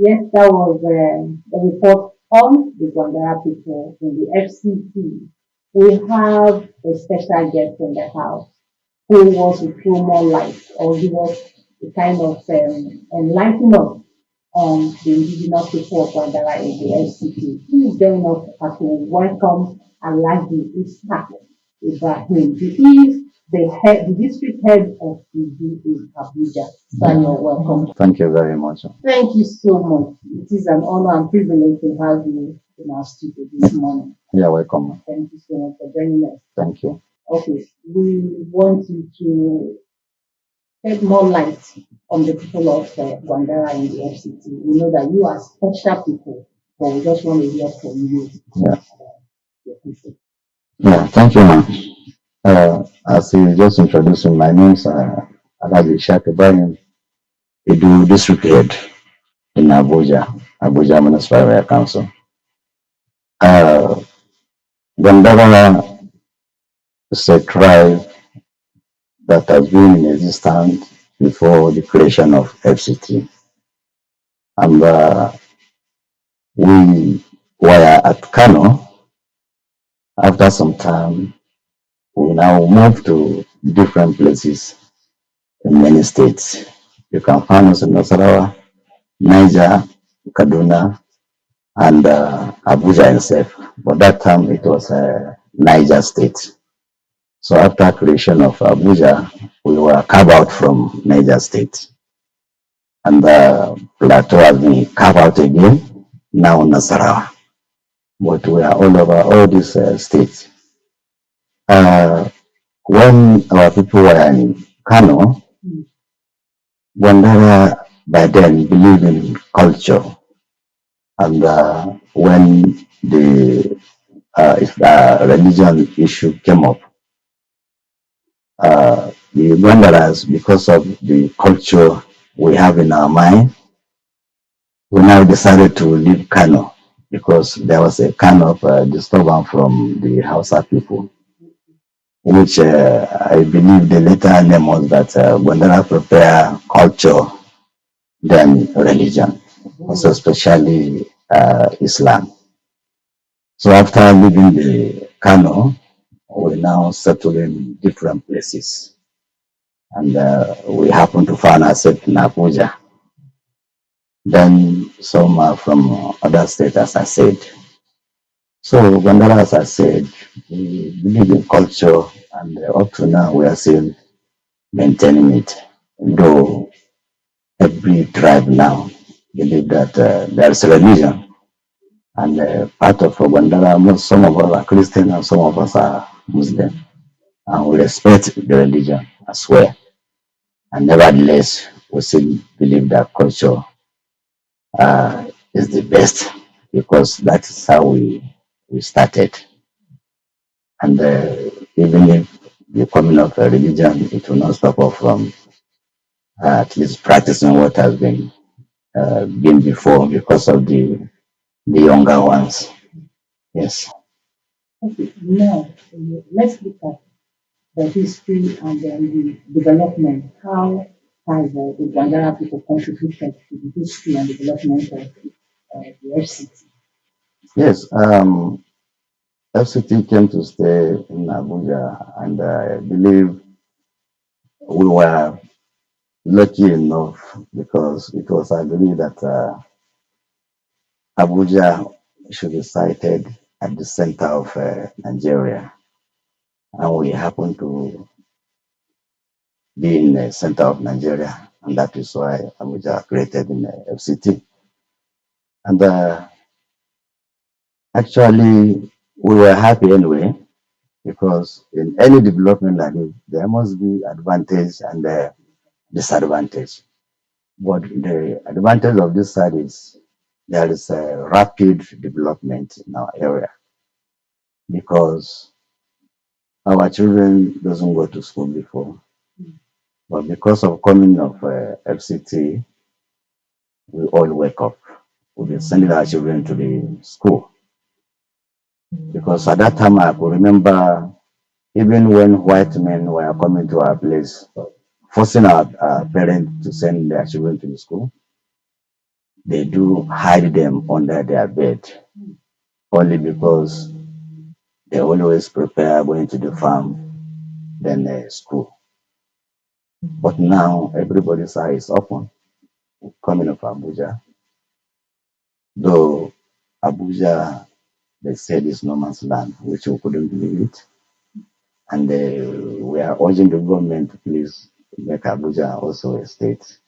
Yes, that was the report on the Gwandara people in the FCT. We have a special guest in the house who wants to throw more light or give us a kind of enlighten us on the indigenous people of Gwandara in the FCT. Please join us as we welcome Alhaji Ishaq Ibrahim. He is the district head of the in Abuja. So you're welcome. Thank you very much. Thank you so much. It is an honor and privilege to have you in our studio this morning. You're welcome. Thank you so much for joining us. Thank you. Okay, we want you to shed more light on the people of Gwandara in the FCT. We know that you are special people, but we just want to hear from you. Yeah. Your people. Yeah. Thank you, ma'am. As you just introduced me, my name is Alhaji Ishaq Ibrahim. I do district head in Abuja, Abuja Municipal Area Council. Uh, Gwandara is a tribe that has been in existence before the creation of FCT. And we were at Kano. After some time, we now moved to different places in many states. You can find us in Nasarawa, Niger, Kaduna, and Abuja itself. But that time it was Niger State. So after creation of Abuja, we were carved out from Niger State. And the plateau has been carved out again, now Nasarawa. But we are all over all these states. Uh, when our people were in Kano, Gwandara by then believed in culture. And when the religion issue came up, the Gwandaras, because of the culture we have in our mind, we now decided to leave Kano because there was a kind of disturbance from the Hausa people, which I believe the later name was that Gwandara prepare culture than religion, also especially Islam. So after leaving the Kano, we now settle in different places. And we happen to find ourselves in Abuja. Then some are from other states, as I said. So Gwandara, as I said, we believe in culture, and up to now we are still maintaining it. Though every tribe now believe that there is a religion, and part of Gwandara, some of us are Christian and some of us are Muslim, and we respect the religion as well. And nevertheless, we still believe that culture is the best because that is how we started. And even if the coming of a religion, it will not stop us from at least practicing what has been before because of the younger ones. Yes. Okay, now let's look at the history and then the development. How has the Gwandara people contributed to the history and development of the FCT? Yes. FCT came to stay in Abuja, and I believe we were lucky enough because it was agreed that Abuja should be sited at the center of Nigeria, and we happen to be in the center of Nigeria, and that is why Abuja created in the FCT. And actually, we were happy anyway because in any development like this, there must be advantage and disadvantage. But the advantage of this side is there is a rapid development in our area because our children doesn't go to school before. But because of coming of FCT, we all wake up. We'll be sending our children to the school. Because at that time, I could remember even when white men were coming to our place, forcing our parents to send their children to the school, they do hide them under their bed only because they always prepare going to the farm, then school. But now everybody's eye is open coming of Abuja. Though Abuja, they said is no man's land, which we couldn't believe it. And we are urging the government to please make Abuja also a state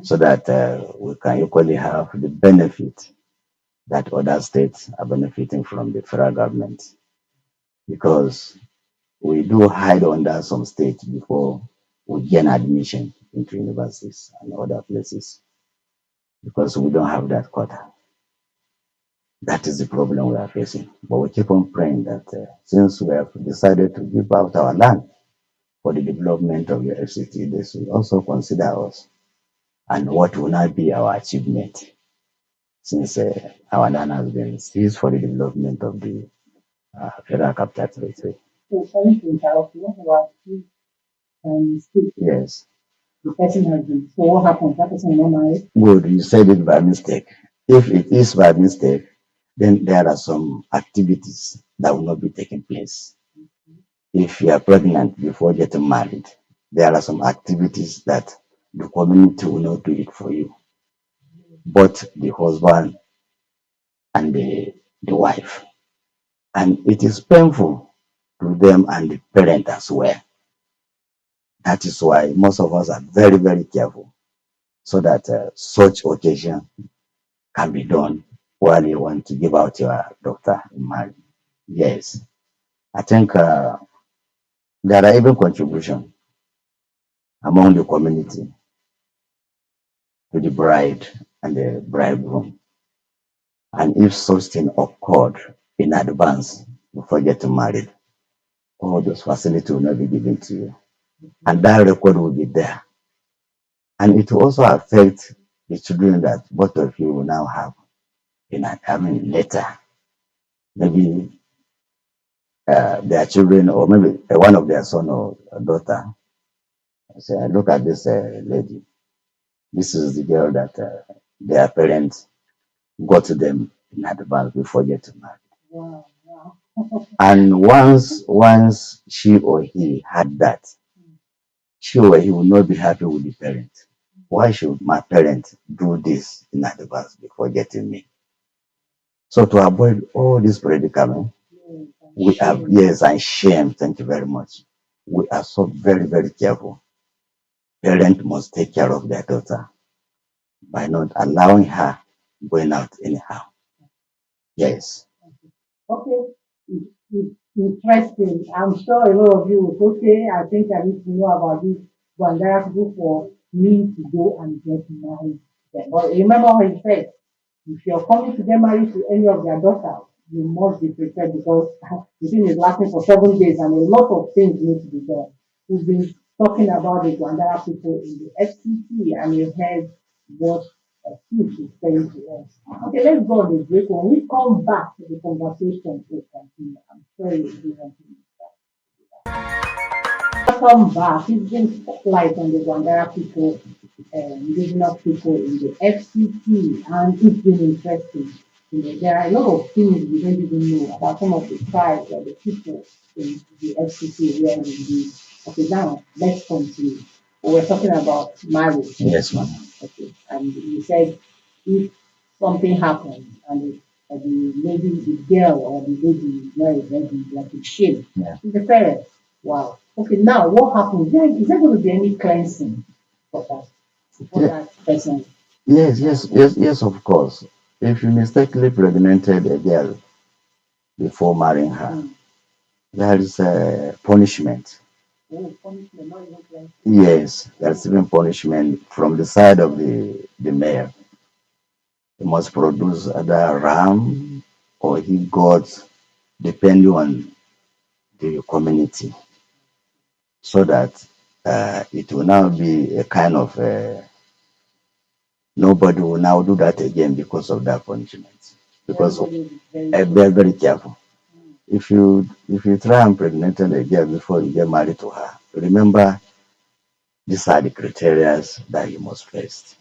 so that we can equally have the benefit that other states are benefiting from the federal government. Because we do hide under some states before we gain admission into universities and other places because we don't have that quota. That is the problem we are facing. But we keep on praying that since we have decided to give out our land for the development of the FCT, they should also consider us and what will not be our achievement since our land has been seized for the development of the federal capital territory. So sorry to interrupt you. What about if mistake? Yes. The person has been. So what happens? That person is not married. Good, you said it by mistake. If it is by mistake, then there are some activities that will not be taking place. If you are pregnant before getting married, there are some activities that the community will not do it for you, but the husband and the wife. And it is painful to them and the parent as well. That is why most of us are very, very careful so that such occasion can be done while you want to give out your daughter in marriage. Yes, I think there are even contribution among the community to the bride and the bridegroom. And if such thing occurred in advance before getting married, all those facilities will not be given to you. And that record will be there. And it will also affect the children that both of you will now have later. Maybe their children, or maybe one of their son or daughter, say, look at this lady. This is the girl that their parents got to them in advance before getting married. Wow, wow. And once she or he had that, she or he will not be happy with the parent. Why should my parent do this in advance before getting me? So to avoid all this predicament, we have yes and shame. Thank you very much. We are so very, very careful. Parent must take care of their daughter by not allowing her going out anyhow. Yes. Okay, it's interesting. I'm sure a lot of you will okay. I think I need to know about this Gwandara people for me to go and get married. Then. But remember what he said. If you're coming to get married to any of their daughters, you must be prepared because the thing is lasting for 7 days and a lot of things need to be done. We've been talking about the Gwandara people in the FCT and you heard what Steve is saying to us. Okay, let's go on the break. When we come back to the conversation, we'll continue. I'm sure you'll be happy. Welcome back. It's been spotlight on the Gwandara people, indigenous people in the FCT, and it's been interesting. There are a lot of things we don't even know about some of the tribes or the people in the FCT where we live. Okay, now let's continue. We're talking about marriage. Yes, ma'am. Okay, and you said if something happens and the lady, the girl or the lady is not ready, like it's shame, Yeah. the parents. Wow. Okay, now what happens? Is there going to be any cleansing for that, for Yeah. that person? Yes, of course. If you mistakenly pregnanted a girl before marrying her, Mm. there is a punishment. Oh, punishment, not even cleansing. Yes, there's even punishment from the side of the male. He must produce either a ram or he goats, depending on the community, so that it will now be a kind of nobody will now do that again because of that punishment. Because very, very careful. If you try and pregnant a girl before you get married to her, remember these are the criteria that you must face.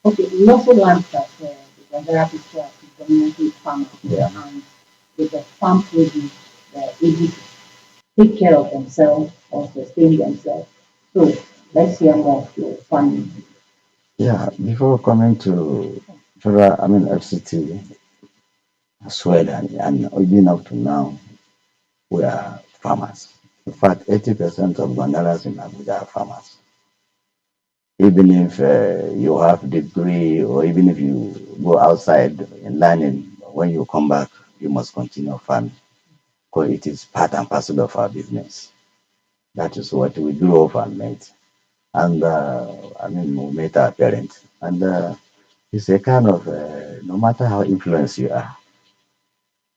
Okay, we also learned that the Gwandara people are predominantly farmers, Yeah. and with the farm produce, they're able to take care of themselves or sustain themselves. So let's hear more of your farming. Yeah, before coming to federal, I mean FCT as well, and even up to now, we are farmers. In fact, 80% of Gwandaras in Abuja are farmers. Even if you have degree or even if you go outside in learning, when you come back, you must continue farming because it is part and parcel of our business. That is what we grew up and met. And I mean, we met our parents. And it's a kind of, no matter how influenced you are,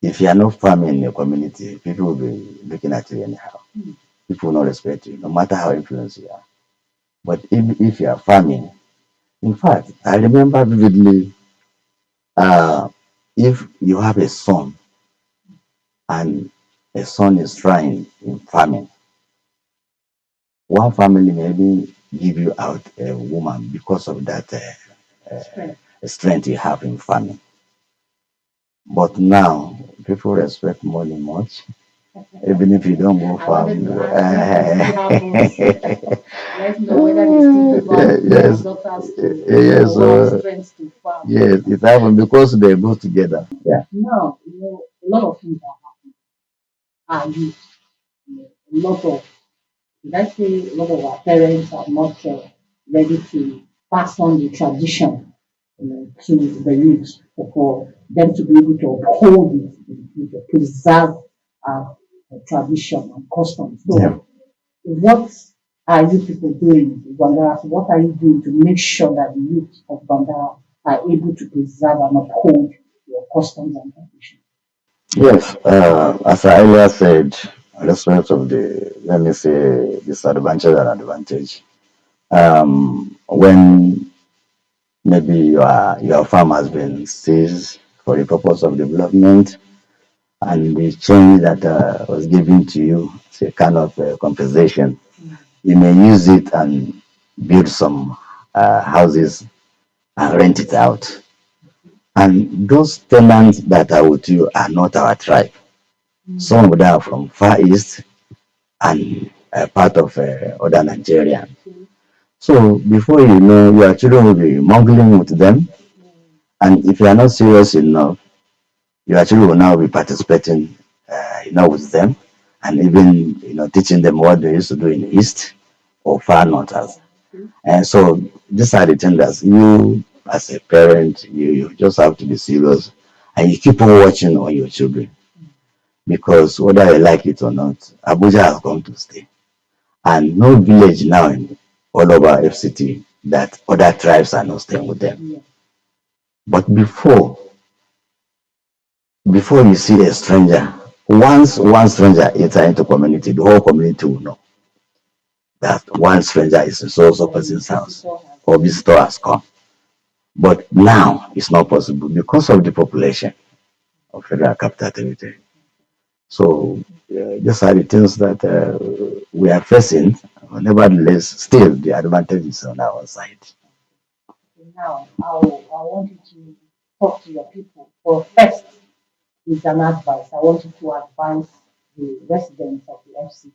if you are not farming in your community, people will be looking at you anyhow. People will not respect you, no matter how influenced you are. But if you are farming, in fact, I remember vividly uh, if you have a son and a son is trying in farming, one family maybe give you out a woman because of that strength you have in farming. But now people respect money much, even if you don't go farm. Let's know whether they still give out their Yes, daughters to yes, or wives' strength to farm. yes, it happened because they go together. Yeah. Now, a lot of things are used. A lot of, did I say a lot of our parents are not ready to pass on the tradition to the youth for them to be able to uphold it, to preserve our tradition and customs. So, Yeah. what are you people doing in Gwandara? So what are you doing to make sure that the youth of Gwandara are able to preserve and uphold your customs and traditions? Yes, as I earlier said, respect of the, let me say, disadvantage and advantage. When maybe your farm has been seized for the purpose of development, and the change that was given to you, it's a kind of compensation. You may use it and build some houses and rent it out. And those tenants that are with you are not our tribe. Some of them are from Far East and part of other Nigeria. So before you know, your children will be mongling with them. And if you are not serious enough, your children will now be participating, with them, and even teaching them what they used to do in the East or far north. And so these are the things that you, as a parent, you just have to be serious, and you keep on watching on your children because whether you like it or not, Abuja has come to stay. And no village now in all over FCT that other tribes are not staying with them. But before you see a stranger, once one stranger enter into community, the whole community will know that one stranger is in so person's house or visitor has come. But now it's not possible because of the population of Federal Capital Territory. So these are the things that we are facing. Nevertheless, still the advantage is on our side. Now, I want you to talk to your people. For first, is an advice. I want you to advise the residents of the FCT,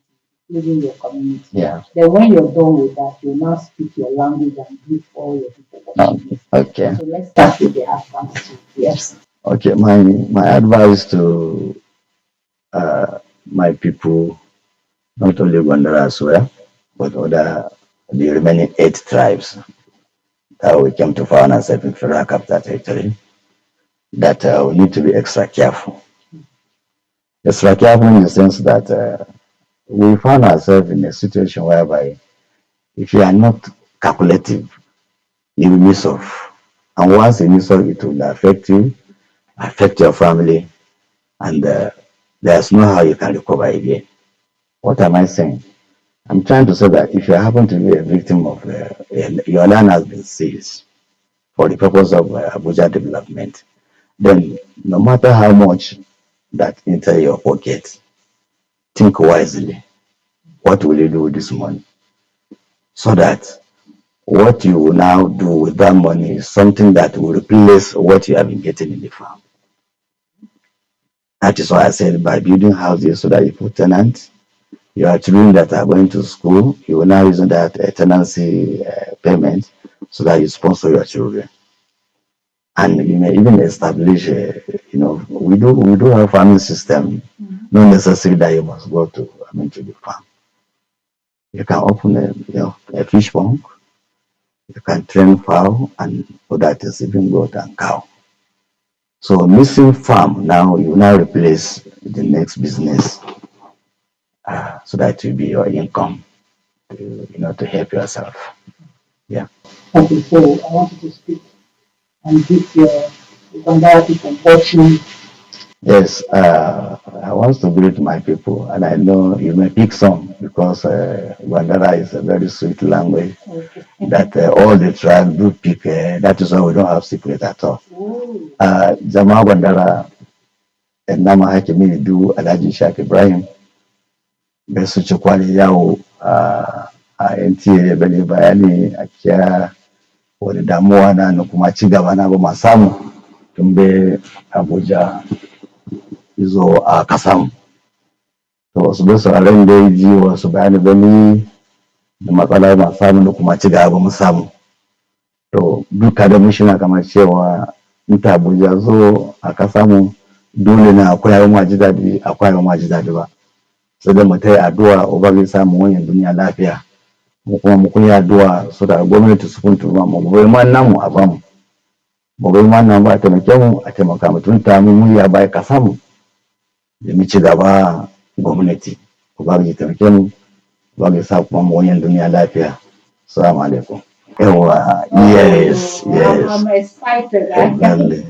including your community. Yeah. Then when you're done with that, you now speak your language and greet all your people. Okay. So let's start with the advice to the FCT. Okay. My advice to uh, my people, not only Gwandara as well, but other the remaining 8 tribes that we came to found ourselves in Federal Capital Territory, that we need to be extra careful. Extra careful in the sense that we found ourselves in a situation whereby if you are not calculative, you will miss off. And once you miss off, it will affect you, affect your family, and there's no how you can recover again. What am I saying? I'm trying to say that if you happen to be a victim of your land has been seized for the purpose of Abuja development, then no matter how much that enter your pocket, think wisely. What will you do with this money? So that what you will now do with that money is something that will replace what you have been getting in the farm. That is why I said by building houses so that you put tenants, your children that are going to school, you will now use that tenancy payment so that you sponsor your children. And you may even establish, we do have farming system, not necessarily that you must go to, to the farm. You can open a fish pond, you can train fowl, and for that is even goat and cow. So missing farm now, you now replace the next business so that will be your income to help yourself. Yeah. Okay, so I want you to speak and give your Gwandara people watching. Yes, I want to greet my people, and I know you may pick some because Gwandara is a very sweet language Okay. that all the tribes do pick. That is why we don't have secret at all. Ooh. Jama Gwandara, Nama Hakimi Du Alhaji Shak Ibrahim, da su ci kwali yawo a NTA bane bayani a kiya wani damuwa na kuma ci gaba na ba ma samu tun bai Abuja izo a kasan. To wasu bai sauraren da ya ji wasu bayani bane da matsala ba samu da kuma ci gaba mu samu. To duka da mushina kamar cewa in ta Abuja zo a kasa mu dole na akwai yawan maji daɗi akwai yawan maji daɗi ba. Sai da mu ta yi addu'a ubangiji samu wannan duniya lafiya. Mu kuma mu yi addu'a so da gwamnati su kuntu mu goyi man namu a bamu. Mu goyi man namu ba a taimake mu a taimaka mu tun ta mu ya bai kasa mu da mu ci gaba gwamnati. Ubangiji taimake mu ubangiji sa kuma mu wannan duniya lafiya. Assalamu alaikum. Yes, yes. I'm excited. Exactly.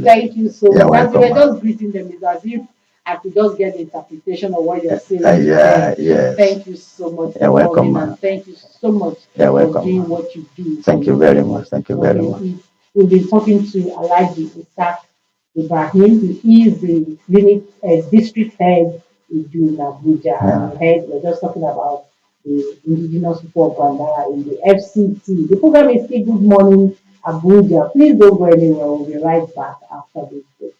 Thank you so You're much. As we welcome, were just greeting them, it's as if I could just get the interpretation of what you're saying. Yes. Thank you so much You're for welcome, coming, and thank you so much You're for welcome, doing what you do. Thank you very much. Thank you very much. We've been talking to Alhaji Isaac Ibrahim. He is the unit district head in Abuja. Yeah. We're just talking about the Indigenous people of Gwandara in the FCT. The program is still Good Morning Abuja. Please don't go anywhere. We'll be right back after this break.